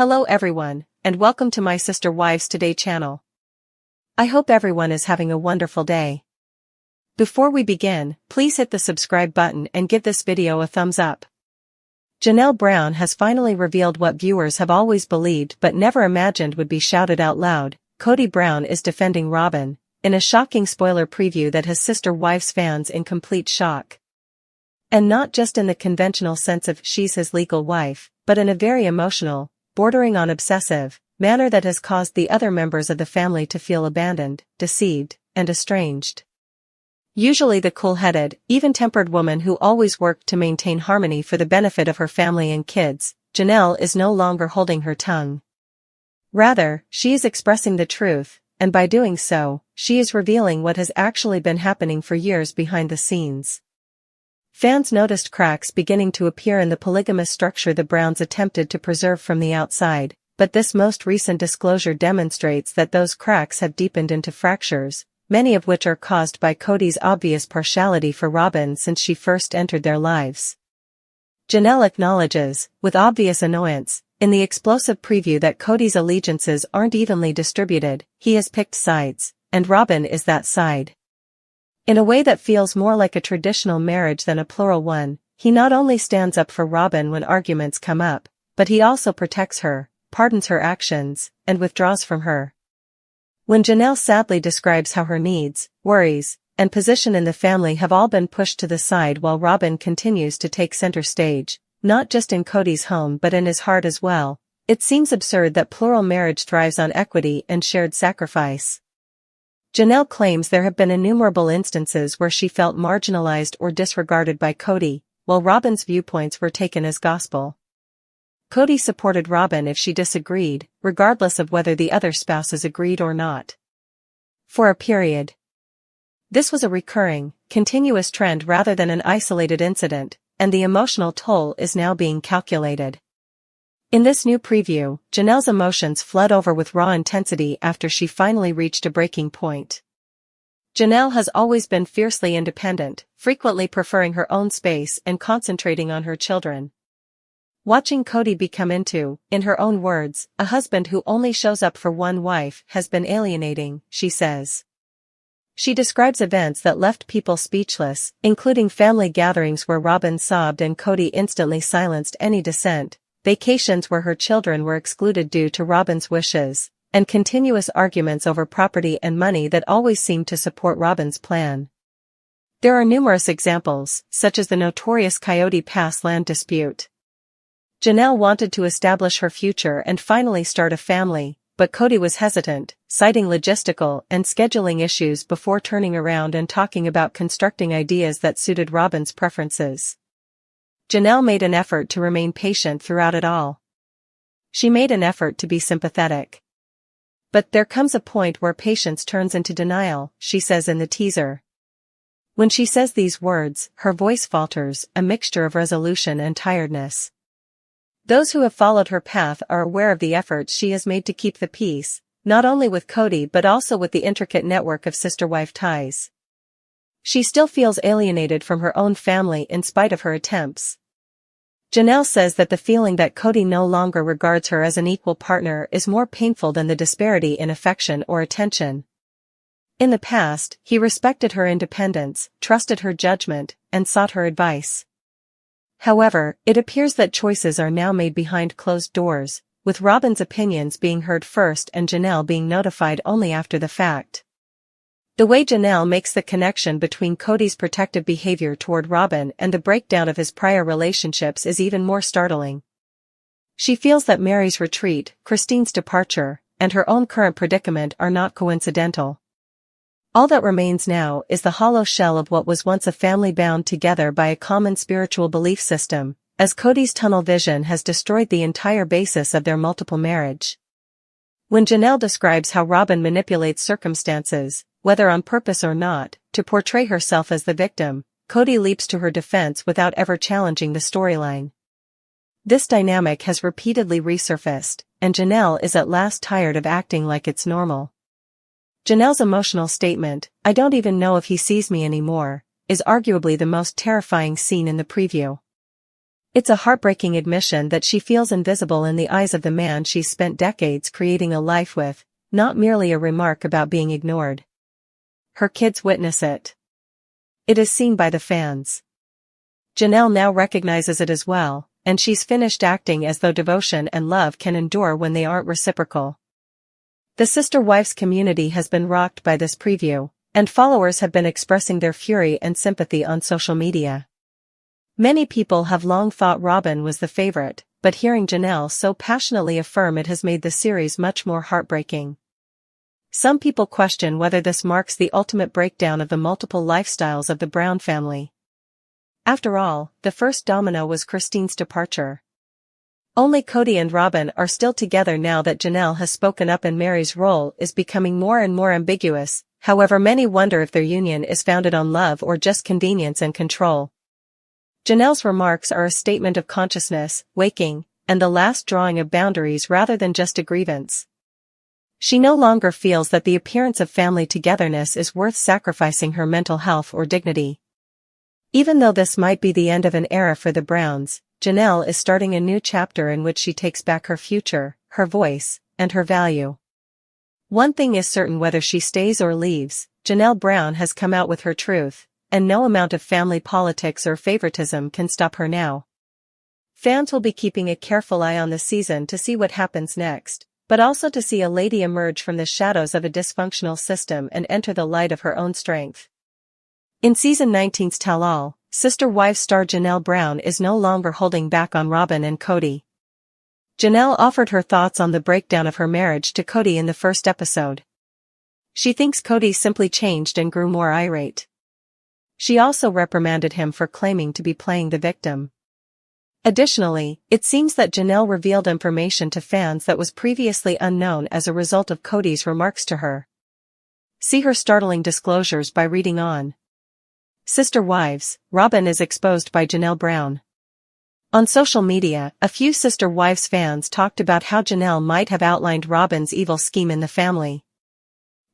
Hello everyone, and welcome to my Sister Wives Today channel. I hope everyone is having a wonderful day. Before we begin, please hit the subscribe button and give this video a thumbs up. Janelle Brown has finally revealed what viewers have always believed but never imagined would be shouted out loud. Kody Brown is defending Robyn, in a shocking spoiler preview that has Sister Wives fans in complete shock. And not just in the conventional sense of she's his legal wife, but in a very emotional, bordering on obsessive, manner that has caused the other members of the family to feel abandoned, deceived, and estranged. Usually the cool-headed, even-tempered woman who always worked to maintain harmony for the benefit of her family and kids, Janelle is no longer holding her tongue. Rather, she is expressing the truth, and by doing so, she is revealing what has actually been happening for years behind the scenes. Fans noticed cracks beginning to appear in the polygamous structure the Browns attempted to preserve from the outside, but this most recent disclosure demonstrates that those cracks have deepened into fractures, many of which are caused by Kody's obvious partiality for Robyn since she first entered their lives. Janelle acknowledges, with obvious annoyance, in the explosive preview that Kody's allegiances aren't evenly distributed. He has picked sides, and Robyn is that side. In a way that feels more like a traditional marriage than a plural one, he not only stands up for Robyn when arguments come up, but he also protects her, pardons her actions, and withdraws from her. When Janelle sadly describes how her needs, worries, and position in the family have all been pushed to the side while Robyn continues to take center stage, not just in Kody's home but in his heart as well, it seems absurd that plural marriage thrives on equity and shared sacrifice. Janelle claims there have been innumerable instances where she felt marginalized or disregarded by Kody, while Robyn's viewpoints were taken as gospel. Kody supported Robyn if she disagreed, regardless of whether the other spouses agreed or not. For a period. This was a recurring, continuous trend rather than an isolated incident, and the emotional toll is now being calculated. In this new preview, Janelle's emotions flood over with raw intensity after she finally reached a breaking point. Janelle has always been fiercely independent, frequently preferring her own space and concentrating on her children. Watching Kody become into, in her own words, a husband who only shows up for one wife has been alienating, she says. She describes events that left people speechless, including family gatherings where Robyn sobbed and Kody instantly silenced any dissent, vacations where her children were excluded due to Robyn's wishes, and continuous arguments over property and money that always seemed to support Robyn's plan. There are numerous examples, such as the notorious Coyote Pass land dispute. Janelle wanted to establish her future and finally start a family, but Kody was hesitant, citing logistical and scheduling issues before turning around and talking about constructing ideas that suited Robyn's preferences. Janelle made an effort to remain patient throughout it all. She made an effort to be sympathetic. But there comes a point where patience turns into denial, she says in the teaser. When she says these words, her voice falters, a mixture of resolution and tiredness. Those who have followed her path are aware of the efforts she has made to keep the peace, not only with Kody but also with the intricate network of sister-wife ties. She still feels alienated from her own family in spite of her attempts. Janelle says that the feeling that Kody no longer regards her as an equal partner is more painful than the disparity in affection or attention. In the past, he respected her independence, trusted her judgment, and sought her advice. However, it appears that choices are now made behind closed doors, with Robyn's opinions being heard first and Janelle being notified only after the fact. The way Janelle makes the connection between Kody's protective behavior toward Robyn and the breakdown of his prior relationships is even more startling. She feels that Mary's retreat, Christine's departure, and her own current predicament are not coincidental. All that remains now is the hollow shell of what was once a family bound together by a common spiritual belief system, as Kody's tunnel vision has destroyed the entire basis of their multiple marriage. When Janelle describes how Robyn manipulates circumstances, whether on purpose or not, to portray herself as the victim, Kody leaps to her defense without ever challenging the storyline. This dynamic has repeatedly resurfaced, and Janelle is at last tired of acting like it's normal. Janelle's emotional statement, "I don't even know if he sees me anymore," is arguably the most terrifying scene in the preview. It's a heartbreaking admission that she feels invisible in the eyes of the man she's spent decades creating a life with, not merely a remark about being ignored. Her kids witness it. It is seen by the fans. Janelle now recognizes it as well, and she's finished acting as though devotion and love can endure when they aren't reciprocal. The sister wives community has been rocked by this preview, and followers have been expressing their fury and sympathy on social media. Many people have long thought Robyn was the favorite, but hearing Janelle so passionately affirm it has made the series much more heartbreaking. Some people question whether this marks the ultimate breakdown of the multiple lifestyles of the Brown family. After all, the first domino was Christine's departure. Only Kody and Robyn are still together now that Janelle has spoken up, and Mary's role is becoming more and more ambiguous. However, many wonder if their union is founded on love or just convenience and control. Janelle's remarks are a statement of consciousness, waking, and the last drawing of boundaries rather than just a grievance. She no longer feels that the appearance of family togetherness is worth sacrificing her mental health or dignity. Even though this might be the end of an era for the Browns, Janelle is starting a new chapter in which she takes back her future, her voice, and her value. One thing is certain: whether she stays or leaves, Janelle Brown has come out with her truth, and no amount of family politics or favoritism can stop her now. Fans will be keeping a careful eye on the season to see what happens next, but also to see a lady emerge from the shadows of a dysfunctional system and enter the light of her own strength. In Season 19's Tell-All, Sister Wives star Janelle Brown is no longer holding back on Robyn and Kody. Janelle offered her thoughts on the breakdown of her marriage to Kody in the first episode. She thinks Kody simply changed and grew more irate. She also reprimanded him for claiming to be playing the victim. Additionally, it seems that Janelle revealed information to fans that was previously unknown as a result of Kody's remarks to her. See her startling disclosures by reading on. Sister Wives, Robyn is exposed by Janelle Brown. On social media, a few Sister Wives fans talked about how Janelle might have outlined Robyn's evil scheme in the family.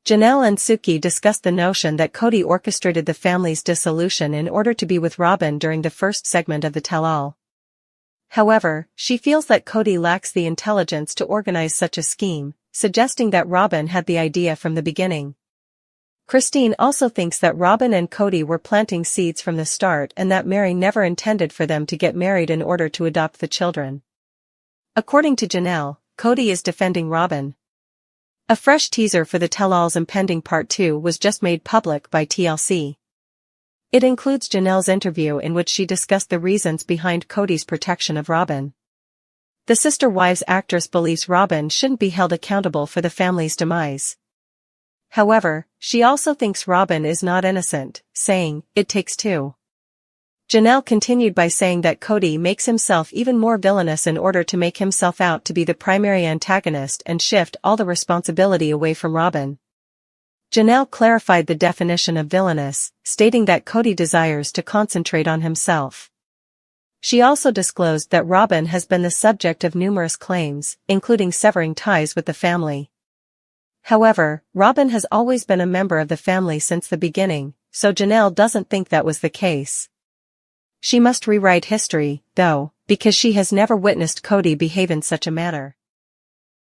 Janelle and Suki discussed the notion that Kody orchestrated the family's dissolution in order to be with Robyn during the first segment of the Tell-All. However, she feels that Kody lacks the intelligence to organize such a scheme, suggesting that Robyn had the idea from the beginning. Christine also thinks that Robyn and Kody were planting seeds from the start and that Mary never intended for them to get married in order to adopt the children. According to Janelle, Kody is defending Robyn. A fresh teaser for the Tell-All's impending Part 2 was just made public by TLC. It includes Janelle's interview in which she discussed the reasons behind Kody's protection of Robyn. The Sister Wives actress believes Robyn shouldn't be held accountable for the family's demise. However, she also thinks Robyn is not innocent, saying, "It takes two." Janelle continued by saying that Kody makes himself even more villainous in order to make himself out to be the primary antagonist and shift all the responsibility away from Robyn. Janelle clarified the definition of villainous, stating that Kody desires to concentrate on himself. She also disclosed that Robyn has been the subject of numerous claims, including severing ties with the family. However, Robyn has always been a member of the family since the beginning, so Janelle doesn't think that was the case. She must rewrite history, though, because she has never witnessed Kody behave in such a manner.